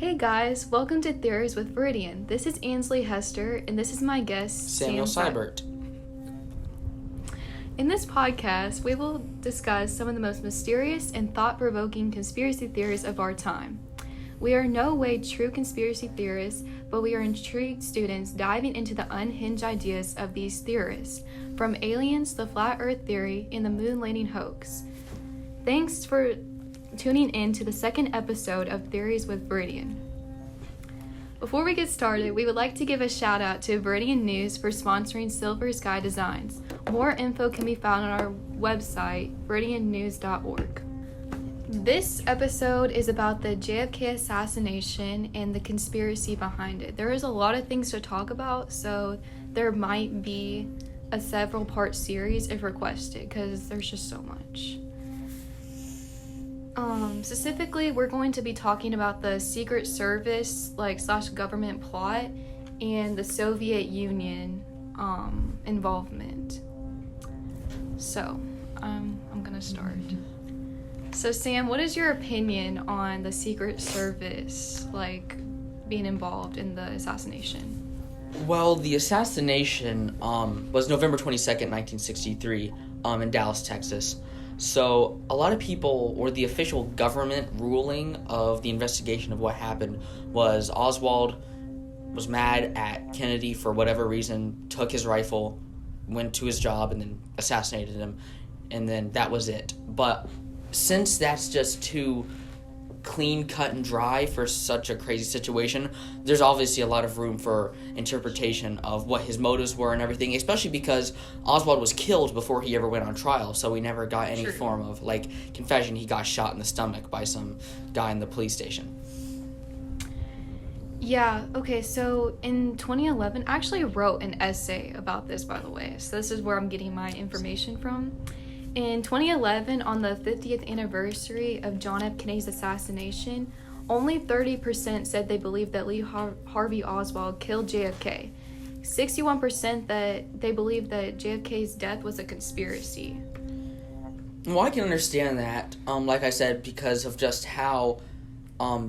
Hey guys, welcome to Theories with Viridian. This is Ansleigh Hester, and this is my guest, Samuel Seibert. In this podcast, we will discuss some of the most mysterious and thought-provoking conspiracy theories of our time. We are in no way true conspiracy theorists, but we are intrigued students diving into the unhinged ideas of these theorists, from aliens, the flat earth theory, and the moon landing hoax. Thanks for tuning in to the second episode of Theories with Viridian. Before we get started, we would like to give a shout out to Viridian News for sponsoring Silver Sky Designs. More info can be found on our website, viridiannews.org. This episode is about the JFK assassination and the conspiracy behind it. There is a lot of things to talk about, so there might be a several part series if requested, because there's just so much. Specifically, we're going to be talking about the Secret Service, / government plot, and the Soviet Union, involvement. So, I'm gonna start. So, Sam, what is your opinion on the Secret Service, being involved in the assassination? Well, the assassination, was November 22nd, 1963, in Dallas, Texas. So a lot of people, or the official government ruling of the investigation of what happened, was Oswald was mad at Kennedy for whatever reason, took his rifle, went to his job, and then assassinated him, and then that was it. But since that's just too clean, cut, and dry for such a crazy situation, there's obviously a lot of room for interpretation of what his motives were and everything, especially because Oswald was killed before he ever went on trial, so we never got any form of, confession. He got shot in the stomach by some guy in the police station. Yeah, okay, so in 2011, I actually wrote an essay about this, by the way, so this is where I'm getting my information from. In 2011, on the 50th anniversary of John F. Kennedy's assassination, only 30% said they believed that Lee Harvey Oswald killed JFK. 61% that they believed that JFK's death was a conspiracy. Well, I can understand that, like I said, because of just how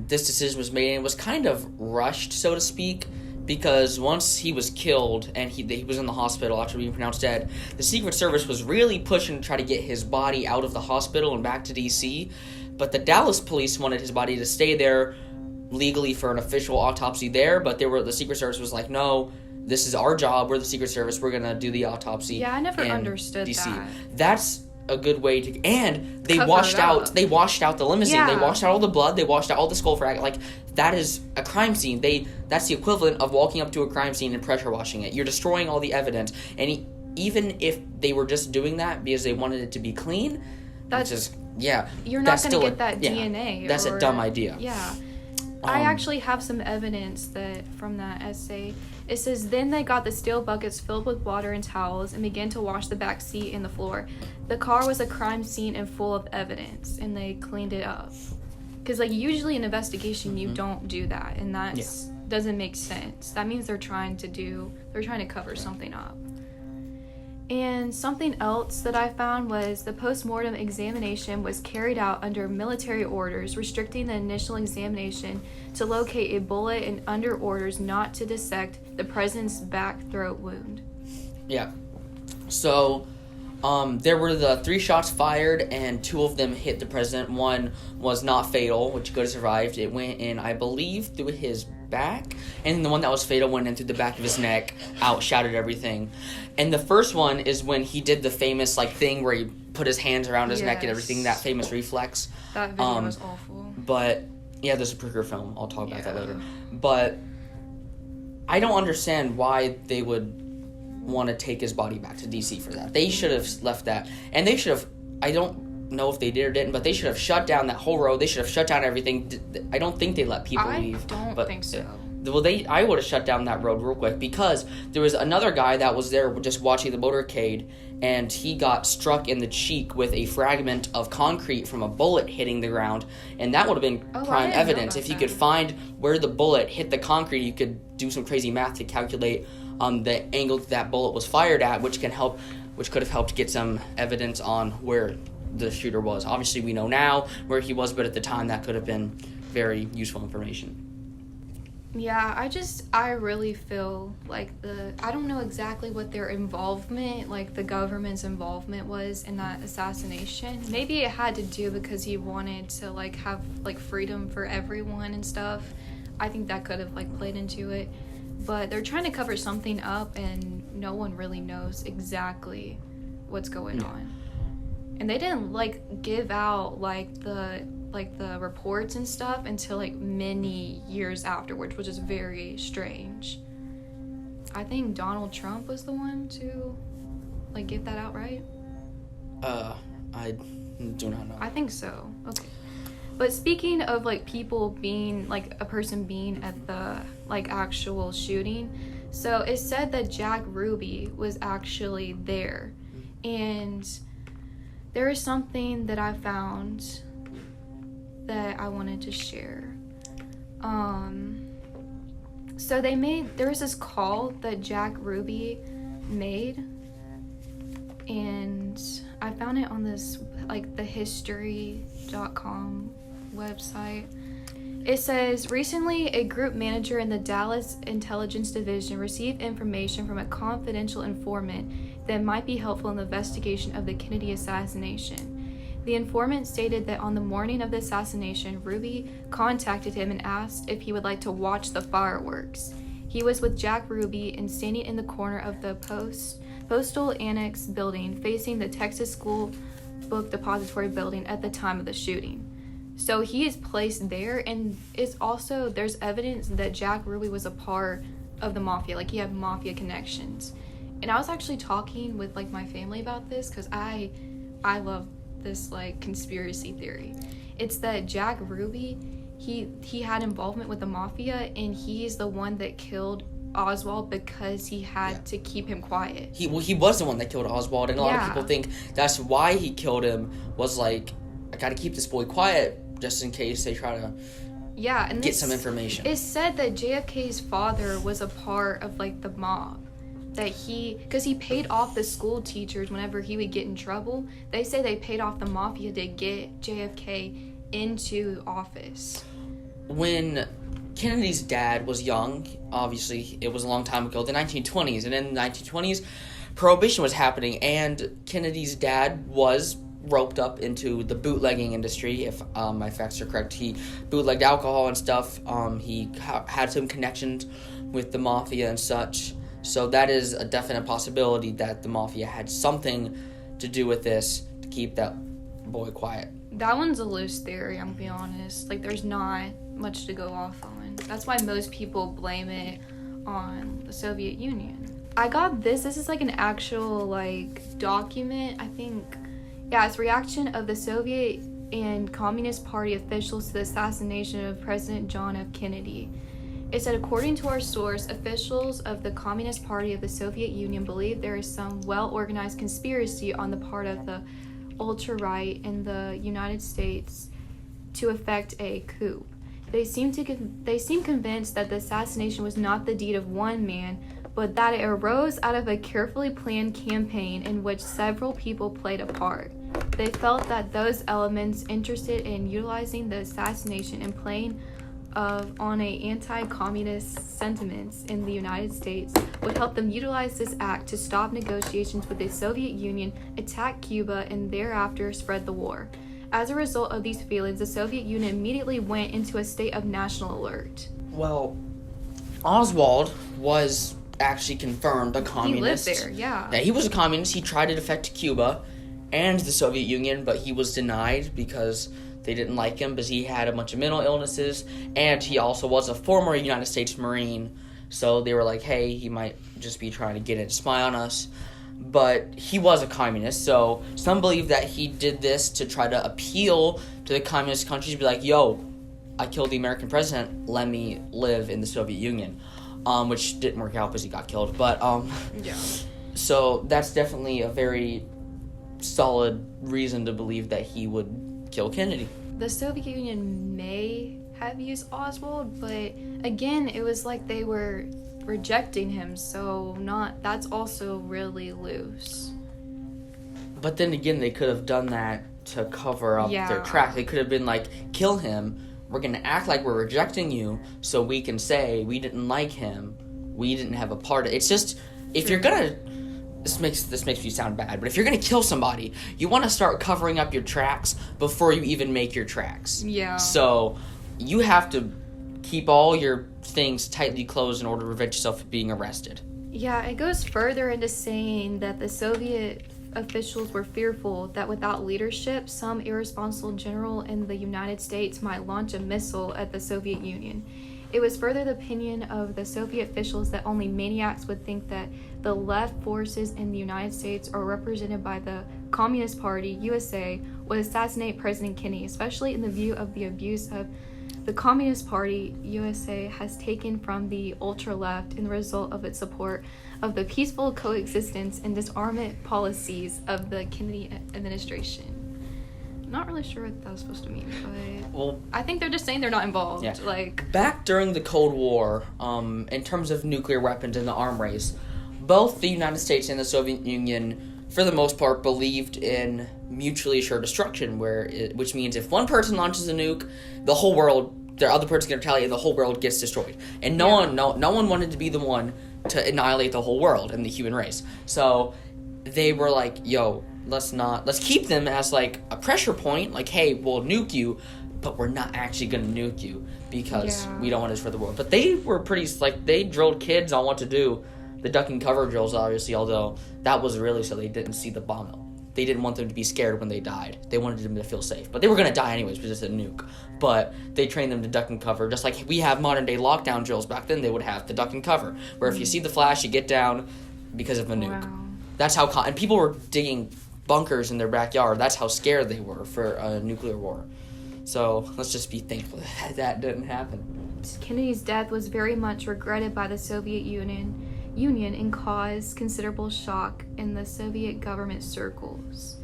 this decision was made, and it was kind of rushed, so to speak. Because once he was killed and he was in the hospital after being pronounced dead, the Secret Service was really pushing to try to get his body out of the hospital and back to D.C., but the Dallas police wanted his body to stay there legally for an official autopsy there, but the Secret Service was like, no, this is our job, we're the Secret Service, we're going to do the autopsy. Yeah, I never understood DC. that. That's a good way to, and they Cover washed it up. They washed out the limousine. Yeah. They washed out all the blood. They washed out all the skull fragments. That is a crime scene. That's the equivalent of walking up to a crime scene and pressure washing it. You're destroying all the evidence. And even if they were just doing that because they wanted it to be clean, you're not going to get that DNA. That's a dumb idea. Yeah. I actually have some evidence from that essay. It says, then they got the steel buckets filled with water and towels and began to wash the back seat and the floor. The car was a crime scene and full of evidence, and they cleaned it up. Because, usually in investigation, you don't do that, and that doesn't make sense. That means they're trying to cover something up. And something else that I found was the post-mortem examination was carried out under military orders, restricting the initial examination to locate a bullet and under orders not to dissect the president's back throat wound. Yeah. So, there were the 3 shots fired, and 2 of them hit the president. One was not fatal, which could have survived. It went in, I believe, through his back, and the one that was fatal went in through the back of his neck, outshouted everything. And the first one is when he did the famous thing where he put his hands around his neck and everything, that famous reflex. That video was awful. But yeah, there's a Pruger film. I'll talk about that later. But I don't understand why they would want to take his body back to DC for that. They should have left that, and they should have, I don't know if they did or didn't, but they should have shut down that whole road. They should have shut down everything. I don't think they let people leave. I don't think so. Well, I would have shut down that road real quick, because there was another guy that was there just watching the motorcade, and he got struck in the cheek with a fragment of concrete from a bullet hitting the ground, and that would have been prime evidence. If you could find where the bullet hit the concrete, you could do some crazy math to calculate the angle that bullet was fired at, which could have helped get some evidence on where the shooter was. Obviously, we know now where he was, but at the time, that could have been very useful information. Yeah, I really feel like I don't know exactly what their involvement, like the government's involvement was in that assassination. Maybe it had to do because he wanted to like have like freedom for everyone and stuff. I think that could have like played into it. But they're trying to cover something up and no one really knows exactly what's going on. And they didn't like give out like the reports and stuff until like many years afterwards, which is very strange. I think Donald Trump was the one to like give that out, right? I do not know. I think so. Okay. But speaking of like people being like a person being at the like actual shooting, so it said that Jack Ruby was actually there. And there is something that I found that I wanted to share. So there was this call that Jack Ruby made, and I found it on this like the history.com website. It says, recently a group manager in the Dallas Intelligence Division received information from a confidential informant that might be helpful in the investigation of the Kennedy assassination. The informant stated that on the morning of the assassination, Ruby contacted him and asked if he would like to watch the fireworks. He was with Jack Ruby and standing in the corner of the Postal Annex building facing the Texas School Book Depository building at the time of the shooting. So he is placed there, and it's also, there's evidence that Jack Ruby was a part of the mafia, like he had mafia connections. And I was actually talking with like my family about this because I love this like conspiracy theory. It's that Jack Ruby, he had involvement with the mafia, and he's the one that killed Oswald because he had to keep him quiet. He was the one that killed Oswald, and a lot of people think that's why he killed him, was like, I gotta keep this boy quiet just in case they try to get some information. It said that JFK's father was a part of like the mob. That because he paid off the school teachers whenever he would get in trouble. They say they paid off the mafia to get JFK into office. When Kennedy's dad was young, obviously it was a long time ago, the 1920s, and in the 1920s, Prohibition was happening, and Kennedy's dad was roped up into the bootlegging industry. If my facts are correct, he bootlegged alcohol and stuff. He had some connections with the mafia and such. So that is a definite possibility that the mafia had something to do with this to keep that boy quiet. That one's a loose theory, I'm gonna be honest. Like, there's not much to go off on. That's why most people blame it on the Soviet Union. I got this. This is like an actual like document, I think. Yeah, it's reaction of the Soviet and Communist Party officials to the assassination of President John F. Kennedy. It said, according to our source, officials of the Communist Party of the Soviet Union believe there is some well-organized conspiracy on the part of the ultra-right in the United States to effect a coup. They seem convinced that the assassination was not the deed of one man, but that it arose out of a carefully planned campaign in which several people played a part. They felt that those elements interested in utilizing the assassination and playing on a anti-communist sentiments in the United States would help them utilize this act to stop negotiations with the Soviet Union, attack Cuba, and thereafter spread the war. As a result of these feelings, the Soviet Union immediately went into a state of national alert. Well, Oswald was actually confirmed a communist. He lived there, yeah. Yeah, he was a communist. He tried to defect to Cuba and the Soviet Union, but he was denied because they didn't like him because he had a bunch of mental illnesses, and he also was a former United States Marine, so they were like, hey, he might just be trying to get in to spy on us. But he was a communist, so some believe that he did this to try to appeal to the communist countries, be like, yo, I killed the American president, let me live in the Soviet Union, which didn't work out because he got killed. But yeah. So that's definitely a very solid reason to believe that he would kill Kennedy. The Soviet Union may have used Oswald, but again, it was like they were rejecting him, so that's also really loose. But then again, they could have done that to cover up their tracks. They could have been like, kill him, we're going to act like we're rejecting you so we can say we didn't like him, we didn't have a part of it. It's just, if you're going to, this makes me sound bad, but if you're going to kill somebody, you want to start covering up your tracks before you even make your tracks. Yeah. So you have to keep all your things tightly closed in order to prevent yourself from being arrested. Yeah, it goes further into saying that the Soviet officials were fearful that without leadership, some irresponsible general in the United States might launch a missile at the Soviet Union. It was further the opinion of the Soviet officials that only maniacs would think that the left forces in the United States, or represented by the Communist Party, USA, would assassinate President Kennedy, especially in the view of the abuse of the Communist Party, USA, has taken from the ultra-left in the result of its support of the peaceful coexistence and disarmament policies of the Kennedy administration. Not really sure what that was supposed to mean, but Well, I think they're just saying they're not involved. Yeah. Like, back during the Cold War, in terms of nuclear weapons and the arm race, both the United States and the Soviet Union, for the most part, believed in mutually assured destruction, which means if one person launches a nuke, the whole world, the other person can retaliate, and the whole world gets destroyed. And no one wanted to be the one to annihilate the whole world and the human race. So they were like, yo, let's keep them as like a pressure point, like, hey, we'll nuke you, but we're not actually gonna nuke you because we don't want this for the world. But they were pretty, like, they drilled kids on what to do. The duck and cover drills, obviously, although that was really so they didn't see the bomb. They didn't want them to be scared when they died. They wanted them to feel safe. But they were going to die anyways because it's a nuke. But they trained them to duck and cover. Just like we have modern-day lockdown drills, back then they would have the duck and cover. Where if you see the flash, you get down because of a nuke. wow. That's how... And people were digging bunkers in their backyard. That's how scared they were for a nuclear war. So let's just be thankful that didn't happen. Kennedy's death was very much regretted by the Soviet Union and caused considerable shock in the Soviet government circles.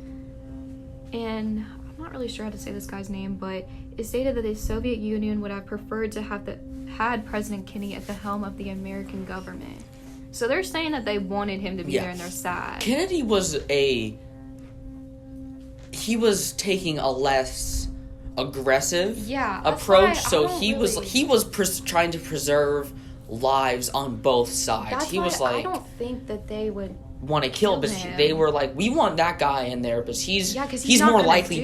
And I'm not really sure how to say this guy's name, but it stated that the Soviet Union would have preferred to have had President Kennedy at the helm of the American government. So they're saying that they wanted him to be there and they're sad. Kennedy was taking a less aggressive approach, so he was trying to preserve lives on both sides. That's he was why like, I don't think that they would want to kill, but they were like, we want that guy in there, but he's not more gonna likely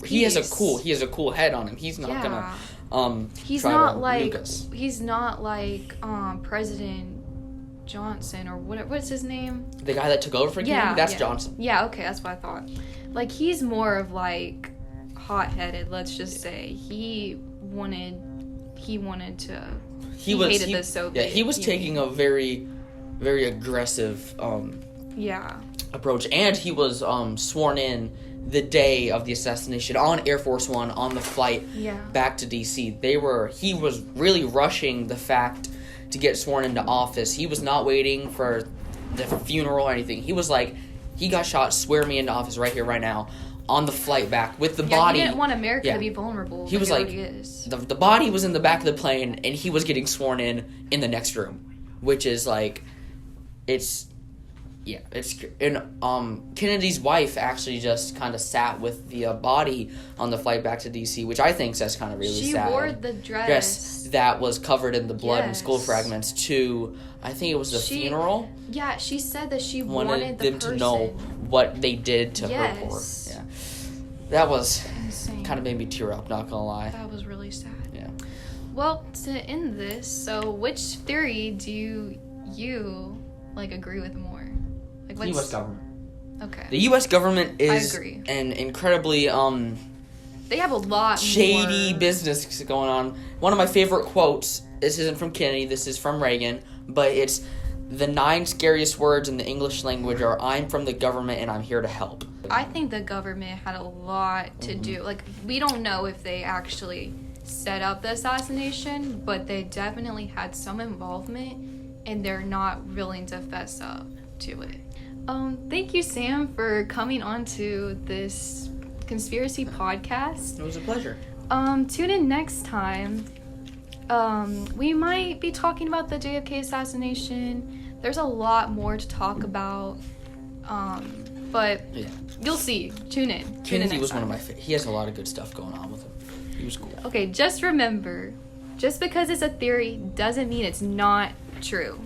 he has a cool head on him. He's not gonna he's try not to like nuke us. He's not like President Johnson or what's his name? The guy that took over for Kennedy? That's Johnson. Yeah, okay, that's what I thought. Like, he's more of like hot-headed, let's just say. He hated the Soviet. Yeah, he was taking a very, very aggressive approach, and he was sworn in the day of the assassination on Air Force One on the flight back to DC. He was really rushing the fact to get sworn into office. He was not waiting for the funeral or anything. He was like, he got shot, swear me into office right here, right now. On the flight back with the body. He didn't want America to be vulnerable. He was like, the body was in the back of the plane, and he was getting sworn in the next room, which is like, and Kennedy's wife actually just kind of sat with the body on the flight back to DC, which I think is kind of really sad. She wore the dress that was covered in the blood and skull fragments to, I think it was the funeral. Yeah, she said that she wanted them to know what they did to her poor. Yeah, that was insane. Kind of made me tear up. Not gonna lie. That was really sad. Yeah. Well, to end this, so which theory do you like agree with more? Like, The U.S. government. Okay. The U.S. government is an incredibly they have a lot shady more business going on. One of my favorite quotes. This isn't from Kennedy. This is from Reagan, but it's the 9 scariest words in the English language are "I'm from the government and I'm here to help." I think the government had a lot to do. Like, we don't know if they actually set up the assassination, but they definitely had some involvement, and they're not willing to fess up to it. Thank you, Sam, for coming on to this conspiracy podcast. It was a pleasure. Tune in next time. We might be talking about the JFK assassination. There's a lot more to talk about. But you'll see. Tune in. Kennedy was one of my favorites. He has a lot of good stuff going on with him. He was cool. Okay, just remember, just because it's a theory doesn't mean it's not true.